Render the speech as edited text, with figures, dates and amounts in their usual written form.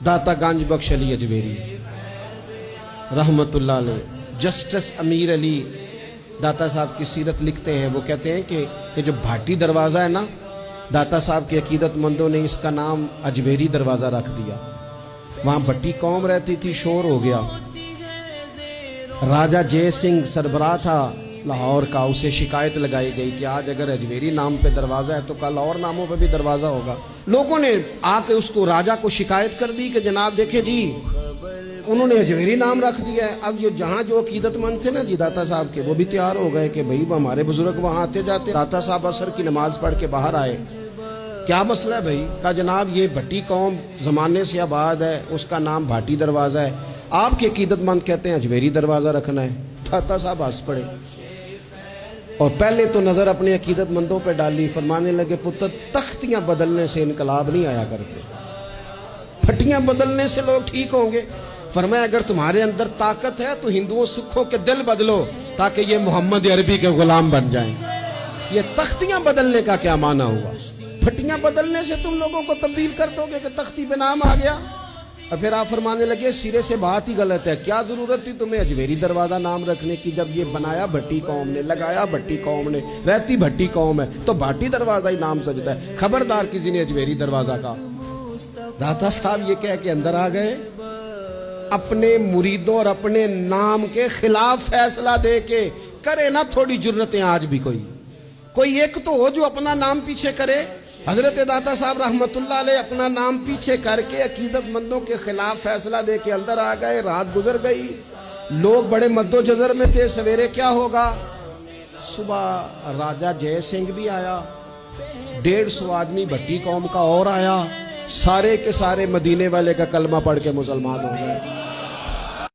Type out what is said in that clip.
दाता गंज बख्श अली अजमेरी रहमतुल्लाह अलैह, जस्टिस अमीर अली दाता साहब की सीरत लिखते हैं। वो कहते हैं कि ये जो भाटी दरवाज़ा है ना, दाता साहब के अकीदतमंदों ने इसका नाम अजमेरी दरवाज़ा रख दिया। वहाँ भट्टी कौम रहती थी, शोर हो गया। राजा जय सिंह सरबराह था लाहौर का, उसे शिकायत लगाई गई कि आज अगर अजमेरी नाम पे दरवाज़ा है तो कल और नामों पे भी दरवाज़ा होगा। लोगों ने आके उसको राजा को शिकायत कर दी कि जनाब देखे जी, उन्होंने अजमेरी नाम रख दिया है। अब जहाँ जो अकीदतमंद थे ना जी दाता साहब के, वो भी तैयार हो गए कि भाई हमारे बुजुर्ग वहाँ आते जाते। दाता साहब असर की नमाज पढ़ के बाहर आए, क्या मसला है भाई? कहा जनाब ये भट्टी कौम ज़माने से आबाद है, उसका नाम भाटी दरवाज़ा है, आपके अकीदतमंद कहते हैं अजमेरी दरवाज़ा रखना है। दाता साहब हंस पड़े और पहले तो नज़र अपने अकीदतमंदों पे डाली, फरमाने लगे पुत्र तख्तियाँ बदलने से इनकलाब नहीं आया करते, भट्टियाँ बदलने से लोग ठीक होंगे। फरमाया अगर तुम्हारे अंदर ताकत है तो हिंदुओं सिखों के दिल बदलो ताकि ये मोहम्मद अरबी के गुलाम बन जाएं। ये तख्तियां बदलने का क्या माना हुआ? भट्टियां बदलने से तुम लोगों को तब्दील कर दोगे कि तख्ती पे नाम आ गया। और फिर आप फरमाने लगे सिरे से बात ही गलत है, क्या जरूरत थी तुम्हें अजमेरी दरवाजा नाम रखने की? जब ये बनाया भट्टी कौम ने, लगाया भट्टी कौम ने, रहती भट्टी कौम है, तो भाटी दरवाजा ही नाम सजता है। खबरदार किसी ने अजमेरी दरवाजा का। दाता साहब ये कह के अंदर आ गए, अपने मुरीदों और अपने नाम के खिलाफ फैसला दे के। करे ना थोड़ी जुर्रतें आज भी, कोई एक तो हो जो अपना नाम पीछे करे। हजरत दाता साहब रहमतुल्लाह अलैह अपना नाम पीछे करके अकीदतमंदों के खिलाफ फैसला दे के अंदर आ गए। रात गुजर गई, लोग बड़े मद्दोजर में थे, सवेरे क्या होगा? सुबह राजा जय सिंह भी आया, 150 आदमी भट्टी कौम का और आया, सारे के सारे मदीने वाले का कलमा पढ़ के मुसलमान हो गए।